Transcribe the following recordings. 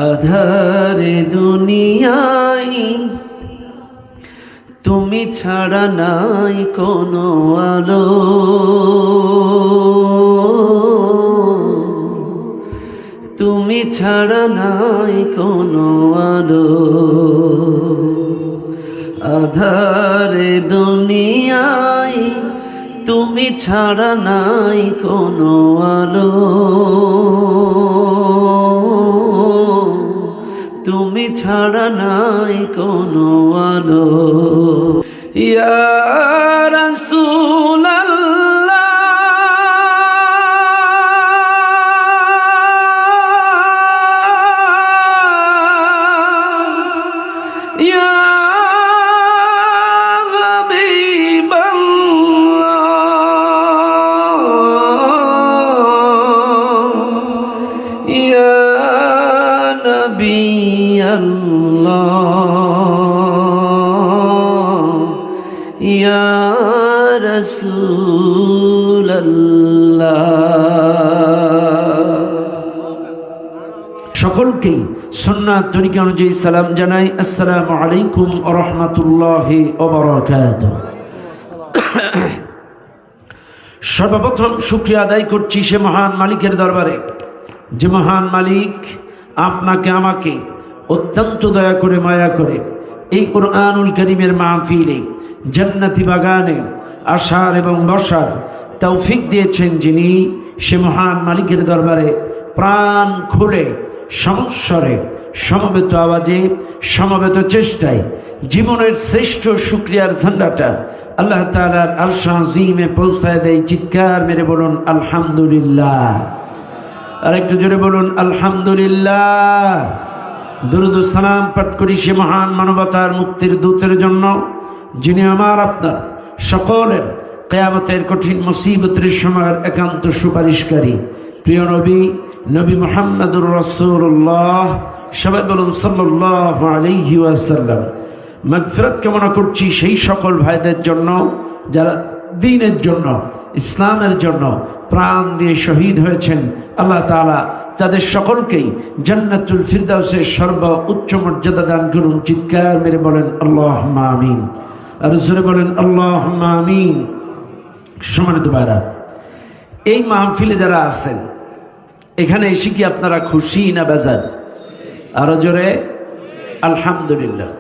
আধারে দুনিয়ায় তুমি ছাড়া নাই কোনো আলো, তুমি ছাড়া নাই কোনো আলো। আধারে দুনিয়ায় তুমি ছাড়া নাই কোনো আলো, তুমি ছাড়া নাই কোনো আলো। ইয়া রাসূলাল্লাহ, ইয়া হাবিবাল্লাহ, ইয়া নবী ইয়া রাসূলুল্লাহ। সকলকেই সুন্নাত তরিকা অনুযায়ী সালাম জানাই। আসসালামু আলাইকুম ওয়া রাহমাতুল্লাহি ওয়া বারাকাতুহু। সর্বপ্রথম শুকরিয়া আদায় করছি সে মহান মালিকের দরবারে, যে মহান মালিক আপনাকে আমাকে অত্যন্ত দয়া করে মায়া করে এই কুরআনুল কারীমের মাহফিলে জান্নাতি বাগানে আসার এবং বসার তৌফিক দিয়েছেন, যিনি সে মহান মালিকের দরবারে প্রাণ খুলে সমস্বরে সমবেত আওয়াজে সমবেত চেষ্টায় জীবনের শ্রেষ্ঠ শুকরিয়ার ঝান্ডাটা আল্লাহ তাআলার আরশ আজিমে পৌঁছায় দেয়। চিৎকার মেরে বলুন আলহামদুলিল্লাহ। আর একটু জোরে বলুন আলহামদুলিল্লাহ। দুরূদ ও সালাম পাঠ করি সে মহান মানবতার মুক্তির দূতের জন্য, যিনি আমার আপনার সকলের কিয়ামতের কঠিন মুসিবতের সময়ের একান্ত সুপারিশকারী প্রিয় নবী নবী মুহাম্মদুর রাসূলুল্লাহ। সবাই বলুন সাল্লাল্লাহু আলাইহি ওয়াসাল্লাম। মাগফিরাত কামনা করছি সেই সকল ভাইদের জন্য যারা দ্বীনের জন্য, ইসলামের জন্য প্রাণ দিয়ে শহীদ হয়েছেন। আল্লাহ তাআলা তাদের সকলকেই জান্নাতুল ফিরদাউসের সর্ব উচ্চ মর্যাদা দান করুন। চিৎকার মেরে বলেন আল্লাহুম্মা আমিন। আর জোরে বলেন আল্লাহুম্মা আমিন। সম্মানিত ভাইরা, এই মাহফিলে যারা আছেন এখানে এসে কি আপনারা খুশি না বেজার? আরো জোরে আলহামদুলিল্লাহ।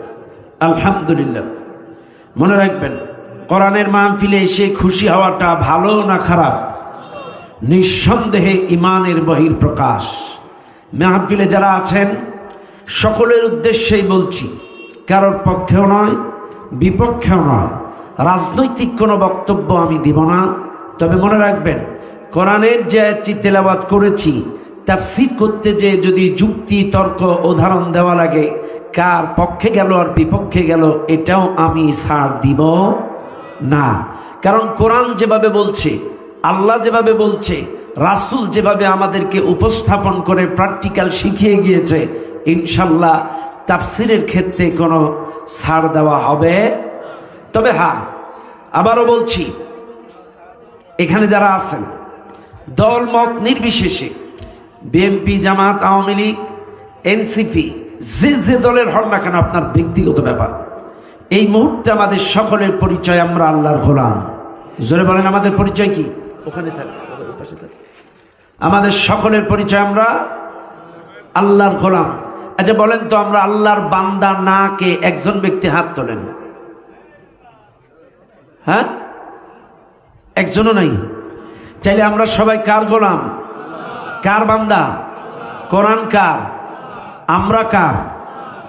আলহামদুলিল্লাহ। মনে রাখবেন, কোরআনের মাহফিলে এসে খুশি হওয়াটা ভালো না খারাপ? নিঃসন্দেহে ইমানের বহিঃপ্রকাশ। মাহফিলে যারা আছেন সকলের উদ্দেশ্যেই বলছি, কারোর পক্ষেও নয় বিপক্ষেও নয়, রাজনৈতিক কোনো বক্তব্য আমি দিব না। তবে মনে রাখবেন, কোরআনের যে আয়াতটি তেলাওয়াত করেছি তাফসীর করতে যে যদি যুক্তি তর্ক উদাহরণ দেওয়া লাগে, কার পক্ষে গেল আর বিপক্ষে গেল, এটাও আমি ছাড় দিব না। কারণ কোরআন যেভাবে বলছে, আল্লাহ যেভাবে বলছে, রাসূল যেভাবে আমাদেরকে উপস্থাপন করে প্র্যাকটিক্যাল শিখিয়ে গিয়েছে, ইনশাল্লাহ তাফসীরের ক্ষেত্রে কোনো ছাড় দেওয়া হবে। তবে হ্যাঁ, আবারও বলছি, এখানে যারা আছেন দল মত নির্বিশেষে, বিএনপি, জামাত, আওয়ামী লীগ, এনসিপি, যে দলের হন না কেন, আপনার ব্যক্তিগত ব্যাপার। এই মুহূর্তে আমাদের সকলের পরিচয় আমরা আল্লাহর গোলাম। জোরে বলেন আমাদের পরিচয় কি? ওখানে থাকে, আমাদের সকলের পরিচয় আমরা আল্লাহর গোলাম। আচ্ছা বলেন তো, আমরা আল্লাহর বান্দা না কে? একজন ব্যক্তি হাত তোলেন। হ্যাঁ, একজনও নাই। চাইলে আমরা সবাই কার গোলাম? কার বান্দা? কোরআন কার? আমরা কার?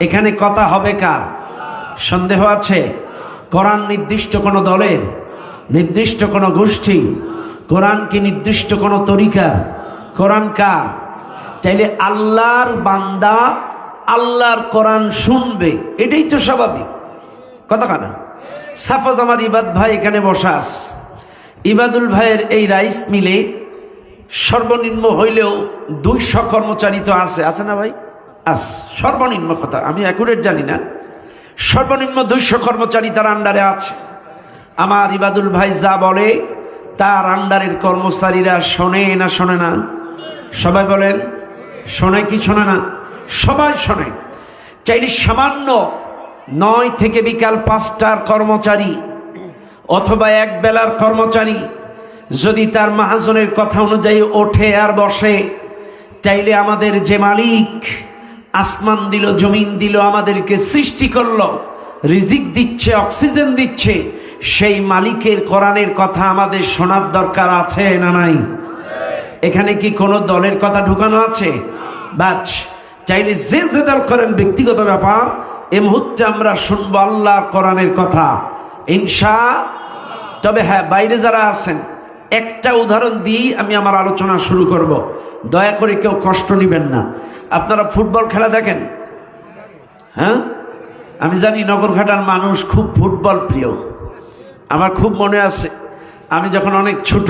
এখানে কথা হবে কার? সন্দেহ আছে? কোরআন নির্দিষ্ট কোনো দলের, নির্দিষ্ট কোনো গোষ্ঠী? কোরআন কি নির্দিষ্ট কোনো তরিকার? কোরআন কার? চাইলে আল্লাহর বান্দা আল্লাহর কোরআন শুনবে, এটাই তো স্বাভাবিক কথা কানা। সাপোজ আমার ইবাদ ভাই এখানে বসাস, ইবাদুল ভাইয়ের এই রাইস মিলে সর্বনিম্ন হইলেও 200 কর্মচারী তো আছে না ভাই? সর্বনিম্ন কথা, আমি অ্যাকুরেট জানি না, সর্বনিম্ন 200 কর্মচারী তার আন্ডারে আছে। আমার ইবাদুল ভাই যা বলে তার আন্ডারের কর্মচারীরা শোনে না শোনে না? সবাই বলেন শোনে কি শোনে না? সবাই শোনে। চাইলে সামান্য 9 থেকে বিকাল 5টার কর্মচারী অথবা এক বেলার কর্মচারী যদি তার মাহাজনের কথা অনুযায়ী ওঠে আর বসে, চাইলে আমাদের যে মালিক আসমান দিল, জমিন দিল, আমাদেরকে সৃষ্টি করলো, রিজিক দিচ্ছে, অক্সিজেন দিচ্ছে, সেই মালিকের কোরআনের কথা আমাদের শোনার দরকার আছে না নাই? এখানে কি কোনো দলের কথা ঢুকানো আছে? বাচ, চাইলে যে যে দল করেন ব্যক্তিগত ব্যাপার, এই মুহূর্তে আমরা শুনবো আল্লাহর কোরআনের কথা তবে হ্যাঁ, বাইরে যারা আছেন একটা উদাহরণ দিয়ে আমি আমার আলোচনা শুরু করব। দয়া করে কেউ কষ্ট নেবেন না। আপনারা ফুটবল খেলা দেখেন? হ্যাঁ, আমি জানি নগরঘাটার মানুষ খুব ফুটবল প্রিয়। আমার খুব মনে আছে, আমি যখন অনেক ছোট,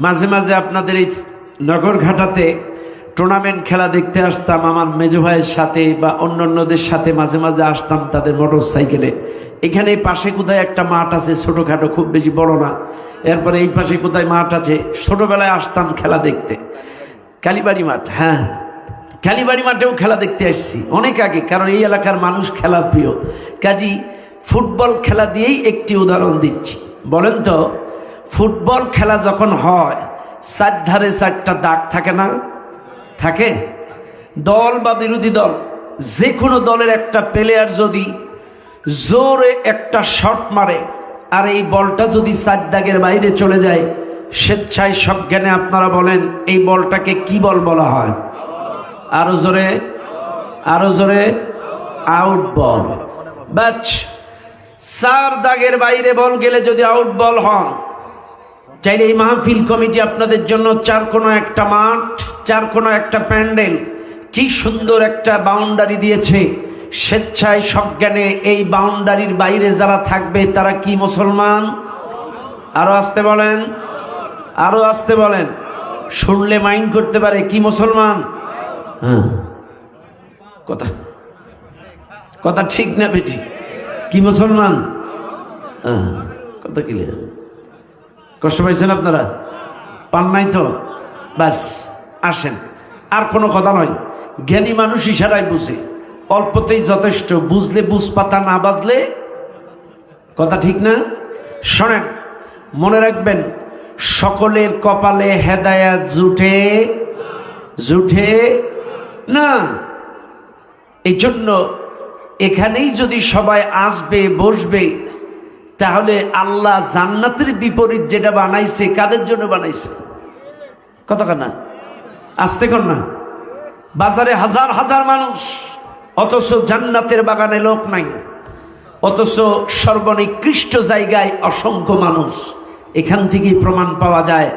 মাঝে মাঝে আপনাদের এই নগরঘাটাতে টুর্নামেন্ট খেলা দেখতে আসতাম আমার মেজো ভাইয়ের সাথে বা অন্যান্যদের সাথে, মাঝে মাঝে আসতাম তাদের মোটর সাইকেলে। এখানে এই পাশে কোথায় একটা মাঠ আছে ছোটোখাটো, খুব বেশি বড় না। এরপরে এই পাশে কোথায় মাঠ আছে, ছোটোবেলায় আসতাম খেলা দেখতে, কালীবাড়ি মাঠ। হ্যাঁ, কালীবাড়ি মাঠেও খেলা দেখতে আসছি অনেক আগে, কারণ এই এলাকার মানুষ খেলা প্রিয়। কাজী ফুটবল খেলা দিয়েই একটি উদাহরণ দিচ্ছি। বলেন তো, ফুটবল খেলা যখন হয়, 4 ধারে 4টা দাগ থাকে না? থাকে। দল বা বিরোধী দল, যে কোনো দলের একটা প্লেয়ার যদি জোরে একটা শট মারে আর এই বলটা যদি 4 দাগের বাইরে চলে যায়, স্বেচ্ছায় সজ্ঞানে আপনারা বলেন এই বলটাকে কি বল বলা হয়? আরো জোরে, আরো জোরে, আউট বল। বাচ, 4 দাগের বাইরে বল গেলে যদি আউট বল হয়, চাইলে এই মাহফিল কমিটি আপনাদের জন্য 4 কোনো একটা মাঠ, 4 কোনো একটা প্যান্ডেল, কি সুন্দর একটা বাউন্ডারি দিয়েছে। স্বেচ্ছায় সজ্ঞানে এই বাউন্ডারির বাইরে যারা থাকবে তারা কি মুসলমান? আরো আসতে বলেন, আরো আসতে বলেন, শুনলে মাইন্ড করতে পারে, কি মুসলমান? হ্যাঁ, কথা কথা ঠিক না বেটি? কি মুসলমান? হ্যাঁ, কথা ক্লিয়ার। কষ্ট পাইছেন আপনারা? পান নাই তো? বাস, আসেন, আর কোনো কথা নয়। জ্ঞানী মানুষ ইশারায় বুঝে, অল্পতেই যথেষ্ট। বুঝলে বুঝ পাতা, না বাজলে কথা ঠিক না। শোনেন, মনে রাখবেন, সকলের কপালে হেদায়াত জুটে জুটে না। এই জন্য এখানেই যদি সবাই আসবে, বসবে, তাহলে আল্লাহ জান্নাতের বিপরীত যেটা বানাইছে, কাদের জন্য বানাইছে? কথা না, আসতে কর না। বাজারে হাজার হাজার মানুষ, অথচ জান্নাতের বাগানে লোক নাই। অথচ সর্বনিকৃষ্ট জায়গায় অসংখ্য মানুষ। এখান থেকেই প্রমাণ পাওয়া যায়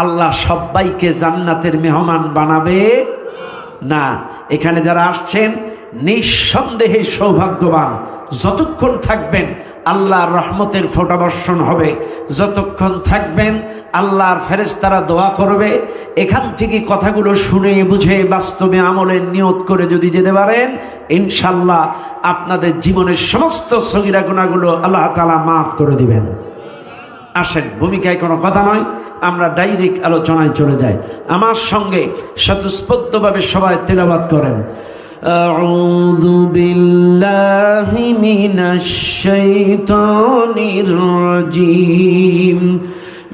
আল্লাহ সবাইকে জান্নাতের মেহমান বানাবে না। এখানে যারা আসছেন নিঃসন্দেহে সৌভাগ্যবান। যতক্ষণ থাকবেন আল্লাহর রহমতের ফোঁটা বর্ষণ হবে, যতক্ষণ থাকবেন আল্লাহর ফেরেশতারা দোয়া করবে। এখান থেকে কথাগুলো শুনে বুঝে বাস্তবে আমলের নিয়ত করে যদি যেতে পারেন, ইনশাল্লাহ আপনাদের জীবনের সমস্ত সগীরা গুনাহগুলো আল্লাহ তাআলা মাফ করে দিবেন। আসেন, ভূমিকায় কোনো কথা নয়, আমরা ডাইরেক্ট আলোচনায় চলে যাই। আমার সঙ্গে স্বতঃস্ফূর্তভাবে সবাই তেলাওয়াত করেন। أعوذ بالله من الشيطان الرجيم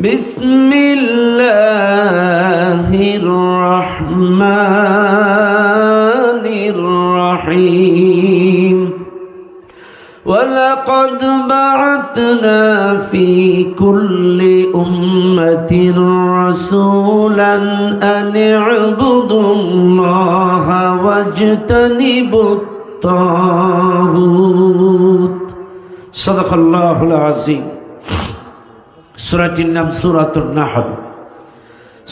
بسم الله الرحمن الرحيم ولقد بعثنا في كل أمة رسولا أن اعبدوا الله واجتنبوا الطاغوت صدق الله العظيم। সূরাটির নাম সূরাতুন নাহল।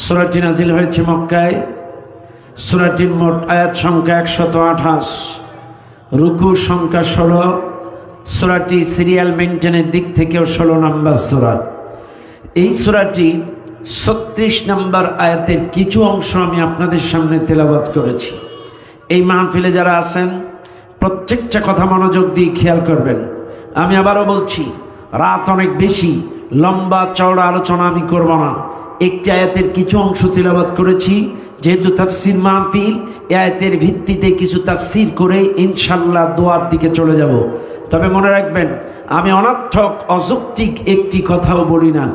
সূরাটি নাজিল হয়েছে মক্কায়। সূরাটির মোট আয়াত সংখ্যা 128, রুকু সংখ্যা 16। সূরাটি সিরিয়াল মেইনটেনের দিক থেকেও 16 নম্বর সূরা। এই সূরাটি 36 নম্বর আয়াতের কিছু অংশ আমি আপনাদের সামনে তেলাওয়াত করেছি। এই মাহফিলে যারা আছেন প্রত্যেকটা কথা মনোযোগ দিয়ে খেয়াল করবেন। আমি আবারও বলছি, রাত অনেক বেশি, লম্বা চওড়া আলোচনা আমি করব না। একটি আয়াতের কিছু অংশ তিলাওয়াত করেছি, যেহেতু তাফসীর মাহফিল, এই আয়াতের ভিত্তিতে কিছু তাফসীর করে ইনশাআল্লাহ দোয়ার দিকে চলে যাব। তবে মনে রাখবেন, আমি অনর্থক অযৌক্তিক একটি কথাও বলি না।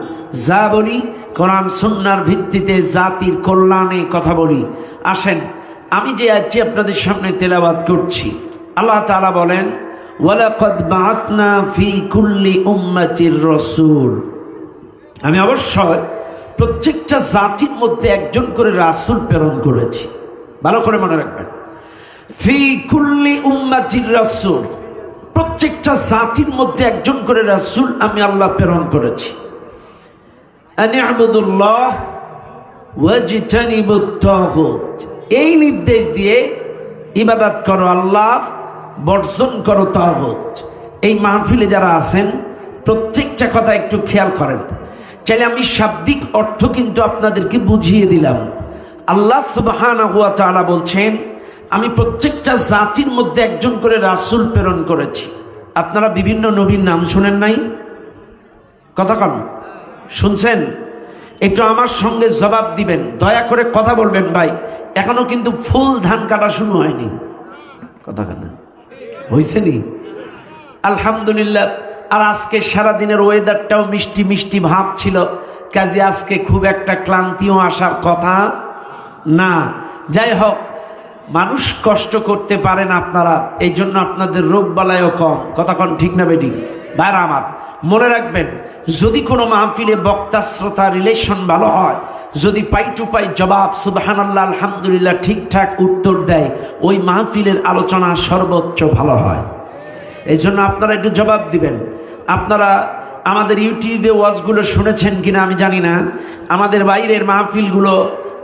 যা বলি কোরআন সুন্নাহর ভিত্তিতে জাতির কল্যাণে কথা বলি। আসেন, আমি যে আয়াতটি আপনাদের সামনে তেলাওয়াত করছি, আল্লাহ তাআলা বলেন, ওয়ালাকাদ বাআতনা ফি কুল্লি উম্মাতির রাসূল। আমি অবশ্যই প্রত্যেকটা জাতির মধ্যে একজন করে রাসূল প্রেরণ করেছি। ভালো করে মনে রাখবেন, ফি কুল্লি উম্মাতির রাসূল, প্রত্যেকটা জাতির মধ্যে একজন করে রাসূল আমি আল্লাহ প্রেরণ করেছি। আন ইবুদুল্লাহ ওয়াজতানিবুত তাগুত, এই নির্দেশ দিয়ে ইবাদত করো আল্লাহ, বর্জন করো তাগুত। এই মাহফিলে যারা আছেন প্রত্যেকটা কথা একটু খেয়াল করেন। চাইলে আমি শাব্দিক অর্থ কিন্তু আপনাদেরকে বুঝিয়ে দিলাম। আল্লাহ সুবহানাহু ওয়া তাআলা বলছেন, আমি প্রত্যেকটা জাতির মধ্যে একজন করে রাসূল প্রেরণ করেছি। আপনারা বিভিন্ন নবীর নাম শুনেন নাই? কথা কন, শুনছেন? একটু আমার সঙ্গে জবাব দিবেন, দয়া করে কথা বলবেন ভাই। এখনো কিন্তু ফুল ধান কাটা শুরু হয়নি। কথা কেন হয়েছে নি? আলহামদুলিল্লাহ। আর আজকে সারাদিনের ওয়েদারটাও মিষ্টি মিষ্টি ভাব ছিল, কাজে আজকে খুব একটা ক্লান্তিও আসার কথা না। যাই হোক, মানুষ কষ্ট করতে পারেন আপনারা, এই জন্য আপনাদের রোগ বালায়ও কম। কথা কন ঠিক না বেটি? ভাইরা আমার, মনে রাখবেন, যদি কোনো মাহফিলে বক্তা শ্রোতা রিলেশন ভালো হয়, যদি পাই টু পাই জবাব সুবহানাল্লাহ আলহামদুলিল্লাহ ঠিকঠাক উত্তর দেয়, ওই মাহফিলের আলোচনা সর্বোচ্চ ভালো হয়। এই জন্য আপনারা একটু জবাব দিবেন। আপনারা আমাদের ইউটিউবে ওয়াজগুলো শুনেছেন কিনা আমি জানি না। আমাদের বাইরের মাহফিলগুলো,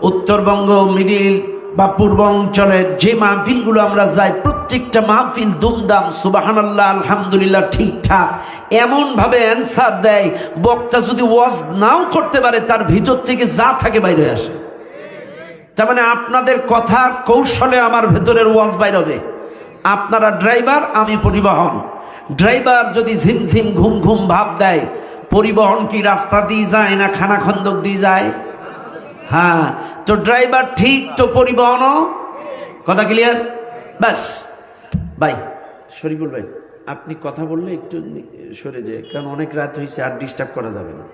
উত্তরবঙ্গ, মিডিল বা পূর্বাঞ্চলের যে মাহফিলগুলো আমরা যাই, প্রত্যেকটা মাহফিল দুমদাম সুবহানাল্লাহ আলহামদুলিল্লাহ ঠিকঠাক এমনভাবে অ্যান্সার দেয়, বক্তা যদি ওয়াজ নাও করতে পারে তার ভিতর থেকে যা থাকে বাইরে আসে। তার মানে আপনাদের কথার কৌশলে আমার ভেতরের ওয়াজ বাইর হবে। আপনারা ড্রাইভার, আমি পরিবহন। ড্রাইভার যদি ঝিমঝিম ঘুম ঘুম ভাব দেয়, পরিবহন কি রাস্তা দিয়ে যায় না খানা খন্দক দিয়ে যায়? হ্যাঁ, তো ড্রাইভার ঠিক তো পরিবহনও। কথা ক্লিয়ার? ব্যাস ভাই শরীফুল ভাই, আপনি কথা বললে একটু সরে যায়, কারণ অনেক রাত হয়েছে, আর ডিস্টার্ব করা যাবে না।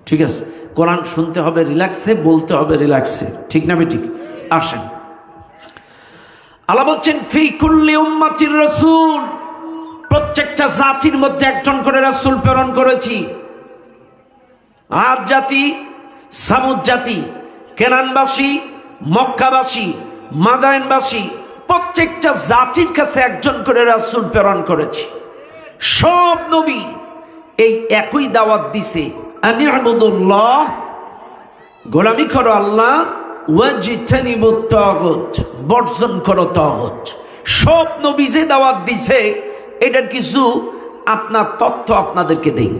ঠিক আছে? কোরআন শুনতে হবে রিল্যাক্সে, বলতে হবে রিল্যাক্সে, ঠিক না বেঠিক? আসেন, আল্লাহ বলছেন ফি কুল্লি উম্মাতির রাসূল, প্রত্যেকটা জাতির মধ্যে একজন করে রাসূল প্রেরণ করেছি। আদ জাতি, সামুদ জাতি, কেনানবাসী, মক্কাবাসী, মাদায়েনবাসী, প্রত্যেকটা জাতির কাছে একজন করে রাসূল প্রেরণ করেছি। সব নবী এই একই দাওয়াত দিছে, আনি ইবুদুল্লাহ, গোলামি করো আল্লাহ, ওয়াজতানিবুত তাগুত, বর্জন করো তাগুত। সব নবী যে দাওয়াত দিছে, এটার কিছু আপনার তথ্য আপনাদেরকে দেই।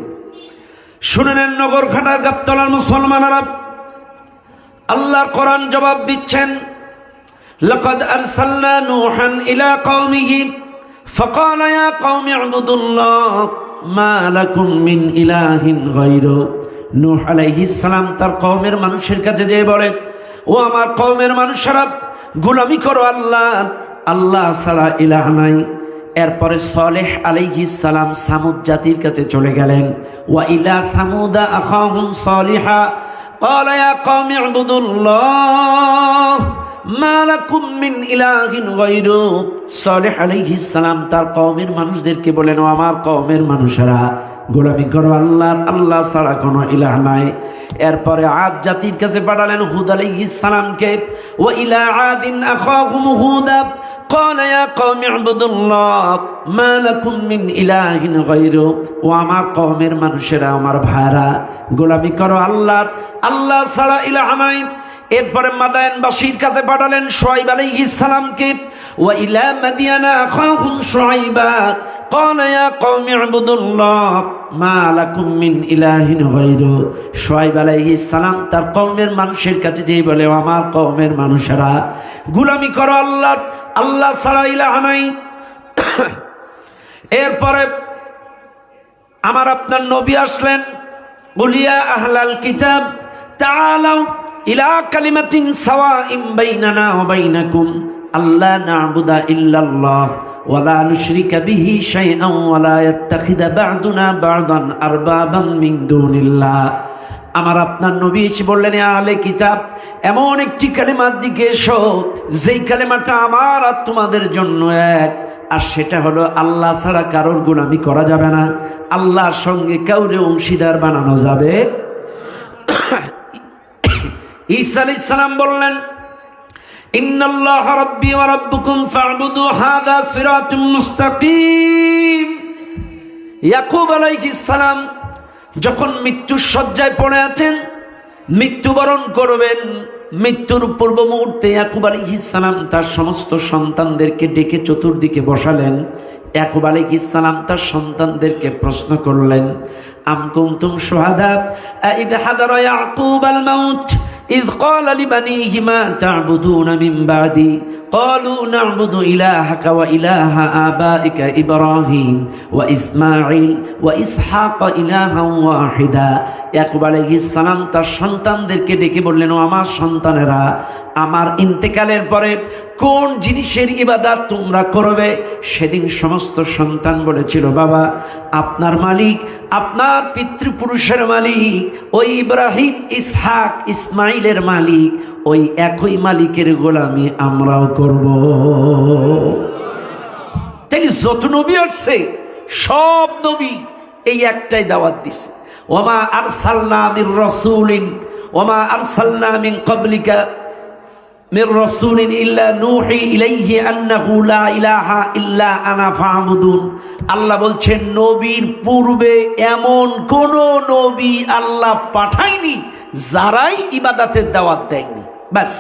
শুনে নেন, নগরখাটার গাবতলার মুসলমানেরা, আল্লাহর কোরআন জবাব দিচ্ছেন, লাকাদ আরসালনা নূহান ইলা কওমিহি ফাকালা ইয়া কওমি ইবুদুল্লাহ মা লাকুম মিন ইলাহিন গায়রু। নূহ আলাইহিস সালাম তার কওমের মানুষের কাছে যেয়ে বলে, ও আমার কওমের মানুষেরা, গোলামি করো আল্লাহ, আল্লাহ ছাড়া ইলাহ নাই। এরপরে সালেহ আলাইহিস সালাম সামুদ জাতির কাছে চলে গেলেন, ওয়া ইলা সামুদা আখাহুম সালিহা قال يا قوم اعبدوا الله ما لكم من إله غيره। সালেহ আলাইহিস সালাম তার কওমের মানুষদেরকে বলেন, ও আমার কওমের মানুষেরা, গোলামি করো আল্লাহর, আল্লাহ ছাড়া কোনো ইলাহ নাই। এরপরে আদ জাতির কাছে পাঠালেন হুদ আলাইহিস সালামকে, ওয়া ইলা আদিন আখাহুম হুদা قال يا قوم اعبدوا الله ما لكم من إله غيره। ও আমার কওমের মানুষেরা, আমার ভাইরা, গোলামি করো আল্লাহর, আল্লাহ ছাড়া ইলাহ নাই। এরপরে মাদায়েনবাসীর কাছে পাঠালেন শুআয়ব আলাইহিস সালামকে, ওয়া ইলা মাদিয়ানা আখাহুম শুআয়বা قال يا قوم اعبدوا الله ما لكم من إله غيره। শুআয়ব আলাইহিস সালাম তার কওমের মানুষের কাছে যেই বলে, আমার কওমের মানুষেরা, গোলামি করো আল্লাহর, আল্লাহ ছাড়া ইলাহ নাই। এরপরে আমার আপনার নবী আসলেন, কুল ইয়া আহলাল কিতাব তাআলাউ ইলা কালিমাতিন সাওয়াইন বাইনানা ওয়া বাইনাকুম আল্লা না'বুদা ইল্লাল্লাহ ওয়া লা নুশরিকা বিহি শাইআন ওয়া লা ইয়াত্তাখিযা বা'দুনা বা'দান আরবাবান মিন দুনিল্লাহ। আমার আপনার নবী এসে বললেন, আহলে কিতাব, এমন একটি কালেমার দিকে এসো যেই কালেমাটা আমার আর তোমাদের জন্য এক, আর সেটা হলো আল্লাহ ছাড়া কারোর গোলামি করা যাবে না, আল্লাহর সঙ্গে কাউরে অংশীদার বানানো যাবে। ঈসা আলাইহিস সালাম বললেন, ইন্নাল্লাহা রাব্বি ওয়া রাব্বুকুম ফা'বুদু হাযা সিরাতুম মুস্তাকিম। ইয়াকুব আলাইহিস সালাম যখন মৃত্যুর শয্যায় পড়ে আছেন, মৃত্যুবরণ করবেন, মৃত্যুর পূর্ব মুহূর্তে ইয়াকুব আলাইহিস সালাম তার সমস্ত সন্তানদেরকে ডেকে চতুর্দিকে বসালেন। ইয়াকুব আলাইহিস সালাম তার সন্তানদেরকে প্রশ্ন করলেন, আম কুনতুম শুহাদা ইয হাদারা ইয়াকুব আল মাউত إذ قال لبنيه ما تعبدون من بعدي قالوا نعبد إلهك وإله آبائك إبراهيم وإسماعيل وإسحاق إلها واحدا। ইয়াকুব আলাইহিস সালাম তার সন্তানদেরকে ডেকে বললেন, ও আমার সন্তানেরা, আমার ইন্তেকালের পরে কোন জিনিসের ইবাদত তোমরা করবে? সেদিন সমস্ত সন্তান বলেছিল, বাবা, আপনার মালিক, আপনার পিতৃপুরুষের মালিক, ওই ইব্রাহিম, ইসহাক, ইসমাইলের মালিক, ওই একই মালিকের গোলামি আমরাও করব। তাই যত নবী আসছে সব নবী এই একটাই দাওয়াত দিছে, ওমা আরসালনা মির রাসূলিন ওমা আরসালনা মিন ক্বাবলিকা মির রাসূলিন ইল্লা নূহি ইলাইহি আন্নাহু লা ইলাহা ইল্লা আনা ফা'বুদুন। আল্লাহ বলছেন, নবীর পূর্বে এমন কোন নবী আল্লাহ পাঠায়নি যারাই ইবাদতের দাওয়াত দেয়নি। বাস,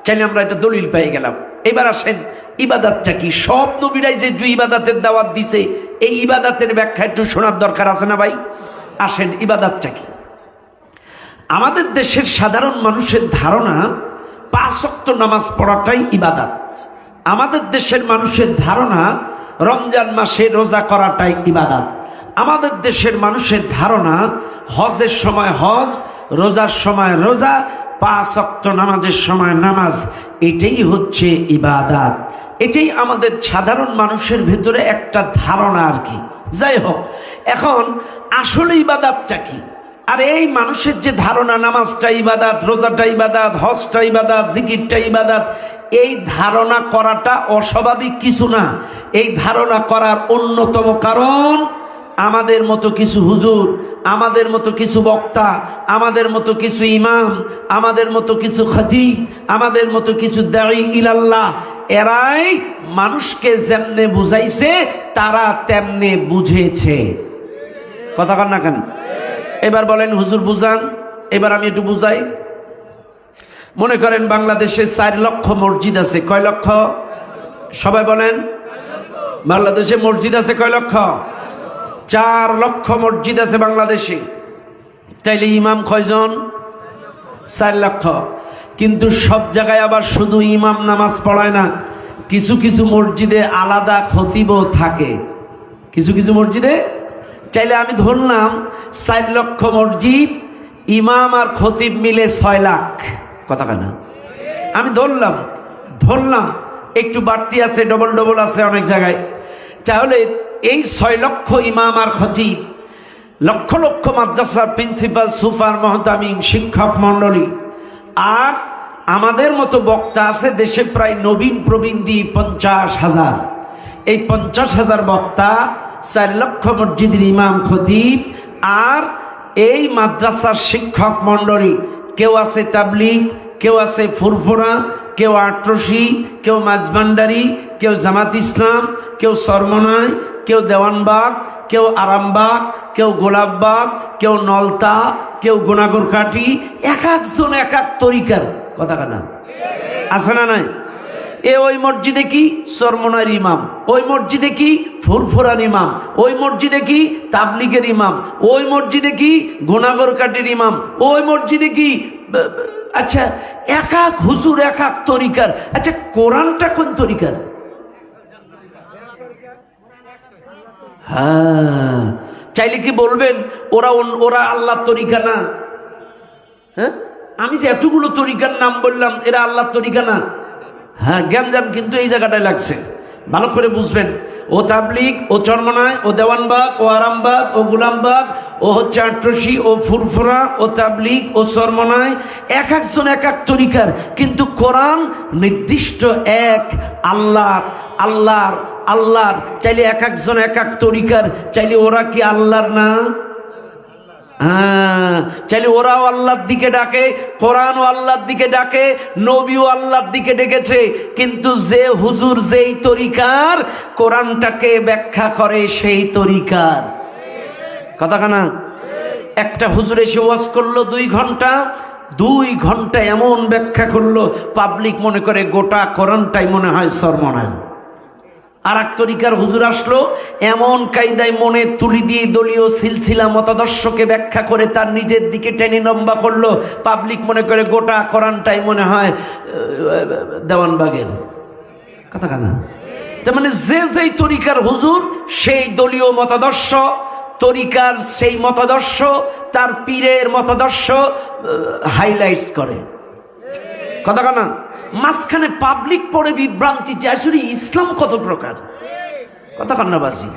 চাইলে আমরা এটা দলিল পেয়ে গেলাম। এবার আসেন, ইবাদতটা কি? সব নবীরাই যে ইবাদতের দাওয়াত দিছে, এই ইবাদতের ব্যাখ্যা একটু শোনার দরকার আছে না ভাই? আসেন, ইবাদতটা কি? আমাদের দেশের সাধারণ মানুষের ধারণা 5 ওয়াক্ত নামাজ পড়াটাই ইবাদত। আমাদের দেশের মানুষের ধারণা রমজান মাসে রোজা করাটাই ইবাদত। আমাদের দেশের মানুষের ধারণা হজের সময় হজ, রোজার সময় রোজা, 5 ওয়াক্ত নামাজের সময় নামাজ, এটাই হচ্ছে ইবাদত। এটাই আমাদের সাধারণ মানুষের ভেতরে একটা ধারণা আর কি। যাই হোক, এখন আসলে ইবাদতটা কি? আর এই মানুষের যে ধারণা নামাজটা ইবাদত, রোজাটা ইবাদত, হজটা ইবাদত, জিকিরটা ইবাদত, এই ধারণা করাটা অস্বাভাবিক কিছু না। এই ধারণা করার অন্যতম কারণ আমাদের মতো কিছু হুজুর, আমাদের মতো কিছু বক্তা, আমাদের মতো কিছু ইমাম, আমাদের মতো কিছু খতিব, আমাদের মতো কিছু দাঈ ইলাল্লাহ, এরাই মানুষকে যেমনে বুঝাইছে তারা তেমনে বুঝেছে। কথা কন না কেন? এবার বলেন, হুজুর বুঝান। এবার আমি একটু বুঝাই। মনে করেন বাংলাদেশে 4 লক্ষ মসজিদ আছে। কয় লক্ষ? সবাই বলেন। বাংলাদেশে মসজিদ আছে কয় লক্ষ? 4 লক্ষ মসজিদ আছে বাংলাদেশে। তাইলে ইমাম কয়জন? 4 লক্ষ। কিন্তু সব জায়গায় আবার শুধু ইমাম নামাজ পড়ায় না, কিছু কিছু মসজিদে আলাদা খতিবও থাকে। কিছু কিছু মসজিদে, চাইলে আমি ধরলাম 4 লক্ষ মসজিদ, ইমাম আর খতিব মিলে 6 লাখ। কথা কেনা? আমি ধরলাম একটু বাড়তি আছে, ডবল আছে অনেক জায়গায়। তাহলে এই 6 লক্ষ ইমাম আর খতিব, লক্ষ লক্ষ মাদ্রাসার প্রিন্সিপাল, সুপার, মহতামিম, শিক্ষক মন্ডলী, আর আমাদের মতো বক্তা আছে দেশে প্রায় নবীন প্রবীণ দিয়ে 50,000। এই 50,000 বক্তা, 4 লক্ষ মসজিদের ইমাম খতিব, আর এই মাদ্রাসার শিক্ষক মন্ডলী, কেউ আছে তাবলীগ, কেউ আছে ফুরফুরা, কেউ আটরশি, কেউ মাঝভান্ডারি, কেউ জামাত ইসলাম, কেউ সরমনায়, কেউ দেওয়ানবাগ, কেউ আরামবাগ, কেউ গোলাপবাগ, কেউ নলতা, কেউ গুনাগরকাঠি, এক একজন এক এক তরিকার। কথা কেনা? আছে না নাই? ওই মসজিদে কি সরমনার ইমাম, ওই মসজিদে কি ফুরফুরার ইমাম, ওই মসজিদে কি তাবলীগের ইমাম, ওই মসজিদে কি গুনাগরকাঠির ইমাম, ওই মসজিদে কি, আচ্ছা এক এক হুজুর এক এক তরিকার। আচ্ছা কোরআনটা কোন তরিকার? হ্যাঁ, চাইলে কি বলবেন ওরা আল্লাহর তরিকা না? হ্যাঁ, আমি যে এতগুলো তরিকার নাম বললাম, এরা আল্লাহর তরিকা না? হ্যাঁ, গ্যাঞ্জাম কিন্তু এই জায়গাটায় লাগছে, ভালো করে বুঝবেন। ও তাবলিগ, ও চরমনায়, ও দেওয়ানবাগ, ও আরামবাগ, ও গুলামবাগ, ও হচ্ছে আট্রসি, ও ফুরফুরা, ও তাবলিগ, ও চরমনায়, এক একজন এক এক তরিকার, কিন্তু কোরআন নির্দিষ্ট এক আল্লাহর। আল্লাহর আল্লাহর চাইলে এক একজন এক এক তরিকার, চাইলে ওরা কি আল্লাহর না? হ্যাঁ, চাইলে ওরাও আল্লাহর দিকে ডাকে, কোরআনও আল্লাহর দিকে ডাকে, নবীও আল্লাহর দিকে ডেকেছে। কিন্তু যে হুজুর যেই তরিকার কোরআনটাকে ব্যাখ্যা করে সেই তরিকার কথা কানা। একটা হুজুর এসে ওয়াজ করলো 2 ঘন্টা, 2 ঘন্টা এমন ব্যাখ্যা করলো, পাবলিক মনে করে গোটা কোরআনটাই মনে হয় সরমনায়। আর এক তরিকার হুজুর আসলো, এমন কায়দায় মনে তুলি দিয়ে দলীয় সিলসিলা মতাদর্শকে ব্যাখ্যা করে তার নিজের দিকে টেনে লম্বা করলো, পাবলিক মনে করে গোটা কোরআনটাই মনে হয় দেওয়ানবাগের কথা কানা। তার মানে যে যেই তরিকার হুজুর সেই দলীয় মতাদর্শ, তরিকার সেই মতাদর্শ, তার পীরের মতাদর্শ হাইলাইটস করে কথা কানা। মাঝখানে পাবলিক পড়ে বিভ্রান্তি যে আসলে ইসলাম কত প্রকার কথা কান্নাবাসী।